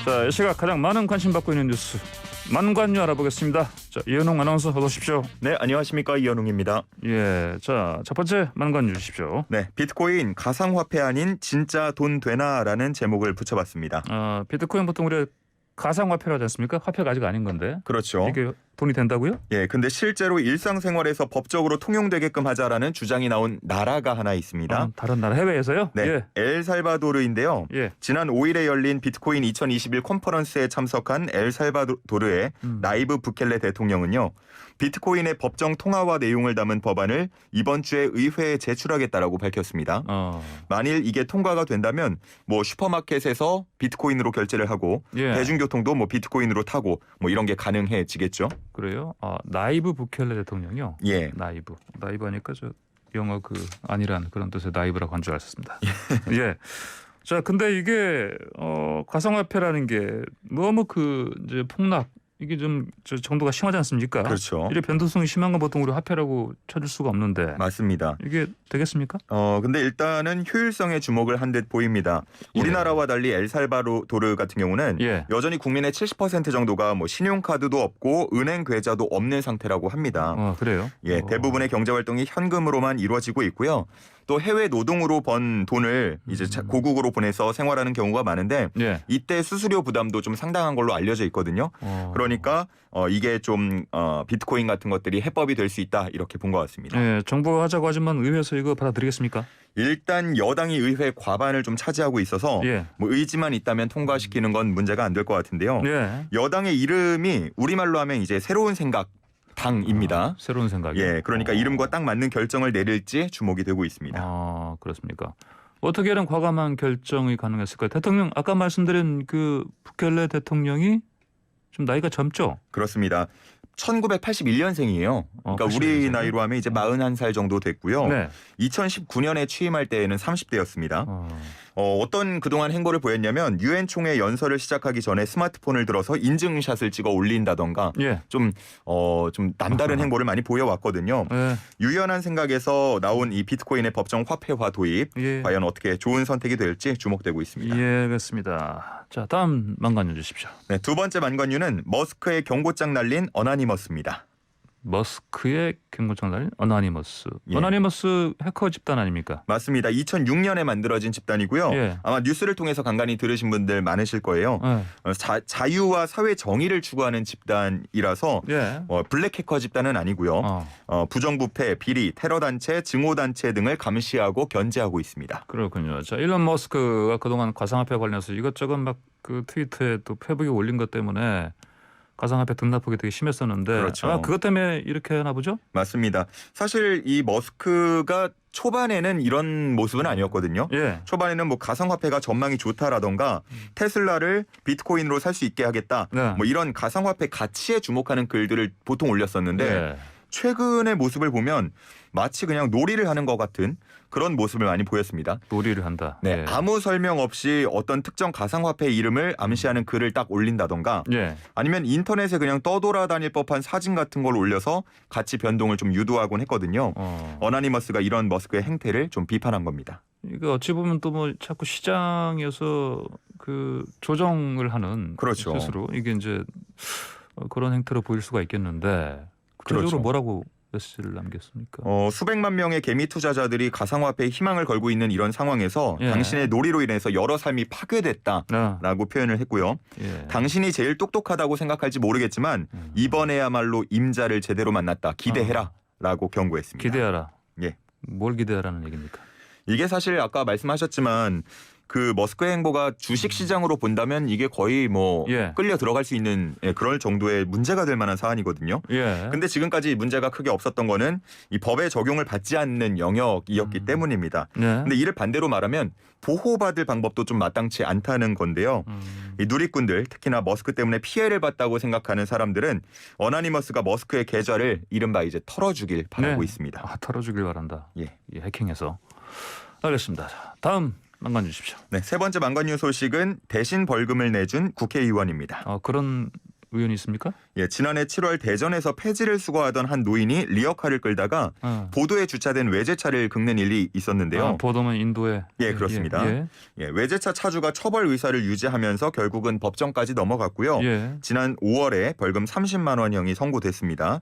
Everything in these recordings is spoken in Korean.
자, 이 시각 가장 많은 관심 받고 있는 뉴스 만관유 알아보겠습니다. 자, 이현웅 아나운서 어서 오십시오. 네, 안녕하십니까, 이현웅입니다. 예, 자, 첫 번째 만관유 주십시오. 네, 비트코인 가상화폐 아닌 진짜 돈 되나라는 제목을 붙여봤습니다. 비트코인 보통 우리가 가상화폐라고 하지 않습니까? 화폐가 아직 아닌 건데. 그렇죠. 이게 돈이 된다고요? 예, 근데 실제로 일상생활에서 법적으로 통용되게끔 하자라는 주장이 나온 나라가 하나 있습니다. 다른 나라 해외에서요? 네, 예. 엘살바도르인데요. 예. 지난 5일에 열린 비트코인 2021 컨퍼런스에 참석한 엘살바도르의 나이브 부켈레 대통령은요. 비트코인의 법정 통화와 내용을 담은 법안을 이번 주에 의회에 제출하겠다라고 밝혔습니다. 만일 이게 통과가 된다면 뭐 슈퍼마켓에서 비트코인으로 결제를 하고 예. 대중교통도 뭐 비트코인으로 타고 뭐 이런 게 가능해지겠죠. 그래요? 나이브 부켈레 대통령이요? 예. 나이브 하니까 저 영어 그 아니란 그런 뜻의 나이브라고 한 줄 알았습니다. 예. 자, 근데 이게 가상화폐라는 게 너무 그 이제 폭락 이게 좀 정도가 심하지 않습니까? 그렇죠. 이래 변동성이 심한 건 보통 우리 화폐라고 찾을 수가 없는데. 맞습니다. 이게 되겠습니까? 근데 일단은 효율성에 주목을 한 듯 보입니다. 예. 우리나라와 달리 엘살바도르 같은 경우는 예. 여전히 국민의 70% 정도가 뭐 신용카드도 없고 은행 계좌도 없는 상태라고 합니다. 그래요? 예, 대부분의 경제 활동이 현금으로만 이루어지고 있고요. 또 해외 노동으로 번 돈을 이제 고국으로 보내서 생활하는 경우가 많은데 예. 이때 수수료 부담도 좀 상당한 걸로 알려져 있거든요. 그러니까 이게 좀 비트코인 같은 것들이 해법이 될 수 있다 이렇게 본 것 같습니다. 예, 정부가 하자고 하지만 의회에서 이거 받아들이겠습니까? 일단 여당이 의회 과반을 좀 차지하고 있어서 예. 뭐 의지만 있다면 통과시키는 건 문제가 안 될 것 같은데요. 예. 여당의 이름이 우리말로 하면 이제 새로운 생각 당입니다. 새로운 생각이. 예, 그러니까 이름과 딱 맞는 결정을 내릴지 주목이 되고 있습니다. 그렇습니까? 어떻게 이런 과감한 결정이 가능했을까요? 대통령 아까 말씀드린 그 부켈레 대통령이 좀 나이가 젊죠? 그렇습니다. 1981년생이에요. 그러니까 81년생 이요? 우리 나이로 하면 이제 41살 정도 됐고요. 네. 2019년에 취임할 때에는 30대였습니다. 어떤 그동안 행보를 보였냐면 유엔 총회 연설을 시작하기 전에 스마트폰을 들어서 인증샷을 찍어 올린다던가 예. 좀 남다른 행보를 많이 보여왔거든요. 예. 유연한 생각에서 나온 이 비트코인의 법정 화폐화 도입 예. 과연 어떻게 좋은 선택이 될지 주목되고 있습니다. 예, 알겠습니다. 자, 다음 만관유 주십시오. 네, 두 번째 만관유는 머스크의 경고장 날린 어나니머스입니다. 머스크의 경고장 날린 어나니머스. 예. 어나니머스 해커 집단 아닙니까? 맞습니다. 2006년에 만들어진 집단이고요. 예. 아마 뉴스를 통해서 간간히 들으신 분들 많으실 거예요. 예. 자유와 사회 정의를 추구하는 집단이라서 예. 블랙 해커 집단은 아니고요. 부정부패, 비리, 테러단체, 증오단체 등을 감시하고 견제하고 있습니다. 그렇군요. 자, 일론 머스크가 그동안 가상화폐 관련해서 이것저것 막 그 트위터에 또 페북에 올린 것 때문에 가상화폐 등락폭이 되게 심했었는데 그렇죠. 아마 그것 때문에 이렇게 하나 보죠? 맞습니다. 사실 이 머스크가 초반에는 이런 모습은 아니었거든요. 예. 초반에는 뭐 가상화폐가 전망이 좋다라던가 테슬라를 비트코인으로 살 수 있게 하겠다. 네. 뭐 이런 가상화폐 가치에 주목하는 글들을 보통 올렸었는데 예. 최근의 모습을 보면 마치 그냥 놀이를 하는 것 같은 그런 모습을 많이 보였습니다. 놀이를 한다. 네, 예. 아무 설명 없이 어떤 특정 가상화폐 이름을 암시하는 글을 딱 올린다던가 예. 아니면 인터넷에 그냥 떠돌아다닐 법한 사진 같은 걸 올려서 가치 변동을 좀 유도하곤 했거든요. 어나니머스가 이런 머스크의 행태를 좀 비판한 겁니다. 이거 어찌 보면 또 뭐 자꾸 시장에서 그 조정을 하는 그렇죠. 스스로 이게 이제 그런 행태로 보일 수가 있겠는데 구체적으로 그렇죠. 뭐라고 메시지를 남겼습니까? 수백만 명의 개미 투자자들이 가상화폐에 희망을 걸고 있는 이런 상황에서 예. 당신의 놀이로 인해서 여러 삶이 파괴됐다라고 표현을 했고요. 예. 당신이 제일 똑똑하다고 생각할지 모르겠지만 이번에야말로 임자를 제대로 만났다. 기대해라라고 경고했습니다. 기대하라. 예. 뭘 기대하라는 얘기입니까? 이게 사실 아까 말씀하셨지만 그 머스크의 행보가 주식 시장으로 본다면 이게 거의 뭐 예. 끌려 들어갈 수 있는 그럴 정도의 문제가 될 만한 사안이거든요. 예. 근데 지금까지 문제가 크게 없었던 거는 이 법의 적용을 받지 않는 영역이었기 때문입니다. 네. 근데 이를 반대로 말하면 보호받을 방법도 좀 마땅치 않다는 건데요. 이 누리꾼들 특히나 머스크 때문에 피해를 봤다고 생각하는 사람들은 어나니머스가 머스크의 계좌를 이른바 이제 털어주길 바라고 네. 있습니다. 털어주길 바란다. 예. 이 해킹해서. 알겠습니다. 자, 다음 만관 주십시오. 네, 세 번째 만관유 소식은 대신 벌금을 내준 국회의원입니다. 그런 의원이 있습니까? 예, 지난해 7월 대전에서 폐지를 수거하던 한 노인이 리어카를 끌다가 보도에 주차된 외제차를 긁는 일이 있었는데요. 보도면 인도에. 예, 그렇습니다. 예. 예, 외제차 차주가 처벌 의사를 유지하면서 결국은 법정까지 넘어갔고요. 예. 지난 5월에 벌금 30만 원형이 선고됐습니다.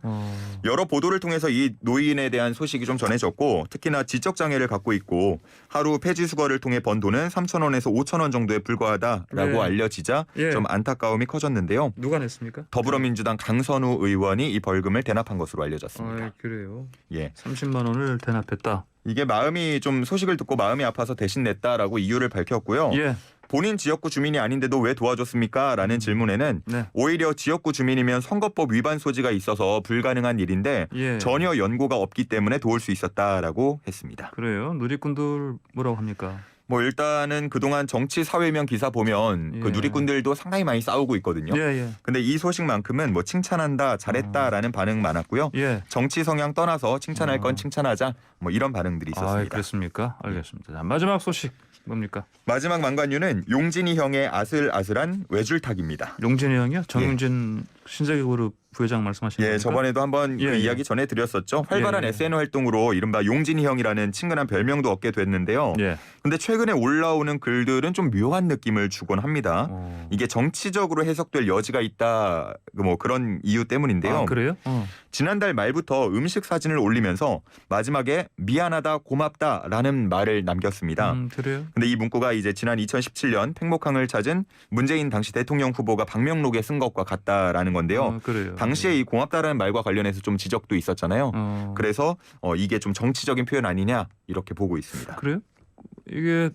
여러 보도를 통해서 이 노인에 대한 소식이 좀 전해졌고 특히나 지적 장애를 갖고 있고 하루 폐지 수거를 통해 번 돈은 3,000원에서 5,000원 정도에 불과하다라고 예. 알려지자 예. 좀 안타까움이 커졌는데요. 누가 냈습니까? 더불어민주당 강선우 의원이 이 벌금을 대납한 것으로 알려졌습니다. 그래요. 예. 30만 원을 대납했다. 이게 마음이 좀 소식을 듣고 마음이 아파서 대신 냈다라고 이유를 밝혔고요. 예. 본인 지역구 주민이 아닌데도 왜 도와줬습니까? 라는 질문에는 네. 오히려 지역구 주민이면 선거법 위반 소지가 있어서 불가능한 일인데 예. 전혀 연고가 없기 때문에 도울 수 있었다라고 했습니다. 그래요. 누리꾼들 뭐라고 합니까? 뭐 일단은 그동안 정치 사회면 기사 보면 그 예. 누리꾼들도 상당히 많이 싸우고 있거든요. 예. 근데 이 소식만큼은 뭐 칭찬한다, 잘했다라는 반응 많았고요. 예. 정치 성향 떠나서 칭찬할 건 칭찬하자 뭐 이런 반응들이 있었습니다. 그렇습니까? 알겠습니다. 자, 마지막 소식 뭡니까? 마지막 망관유는 용진이 형의 아슬아슬한 외줄타기입니다. 용진이 형이요? 정용진 신세계그룹 부회장 말씀하시는 예, 겁니까? 저번에도 한번 예, 그 예. 이야기 전해드렸었죠. 활발한 예. SN 활동으로 이른바 용진이 형이라는 친근한 별명도 얻게 됐는데요. 예. 근데 최근에 올라오는 글들은 좀 묘한 느낌을 주곤 합니다. 이게 정치적으로 해석될 여지가 있다 뭐 그런 이유 때문인데요. 그래요? 지난달 말부터 음식 사진을 올리면서 마지막에 미안하다 고맙다라는 말을 남겼습니다. 그래요? 근데 이 문구가 이제 지난 2017년 팽목항을 찾은 문재인 당시 대통령 후보가 방명록에 쓴 것과 같다라는 건데요. 그래요. 당시에 이 고맙다라는 말과 관련해서 좀 지적도 있었잖아요. 그래서 이게 좀 정치적인 표현 아니냐 이렇게 보고 있습니다. 그래요? 이게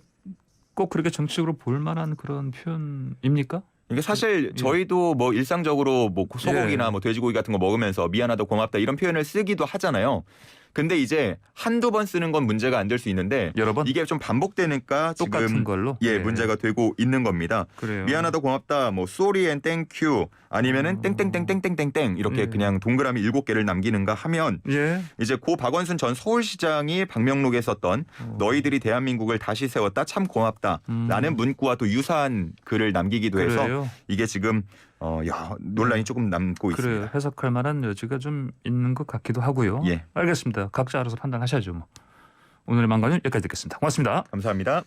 꼭 그렇게 정치적으로 볼 만한 그런 표현입니까? 이게 사실 저희도 뭐 일상적으로 뭐 소고기나 예. 뭐 돼지고기 같은 거 먹으면서 미안하다 고맙다 이런 표현을 쓰기도 하잖아요. 근데 이제 한두 번 쓰는 건 문제가 안 될 수 있는데 여러 번 이게 좀 반복되니까 똑같은 지금 걸로 문제가 되고 있는 겁니다. 그래요. 미안하다 고맙다 뭐 sorry and thank you 아니면은 땡땡땡땡땡땡땡 이렇게 예. 그냥 동그라미 7개를 남기는가 하면 예. 이제 고 박원순 전 서울시장이 방명록에 썼던 너희들이 대한민국을 다시 세웠다 참 고맙다라는 문구와 또 유사한 글을 남기기도 해서 그래요. 이게 지금 논란이 조금 남고 그래요. 있습니다. 해석할 만한 여지가 좀 있는 것 같기도 하고요. 예. 알겠습니다. 각자 알아서 판단하셔야죠. 뭐. 오늘의 망관은 여기까지 듣겠습니다. 고맙습니다. 감사합니다.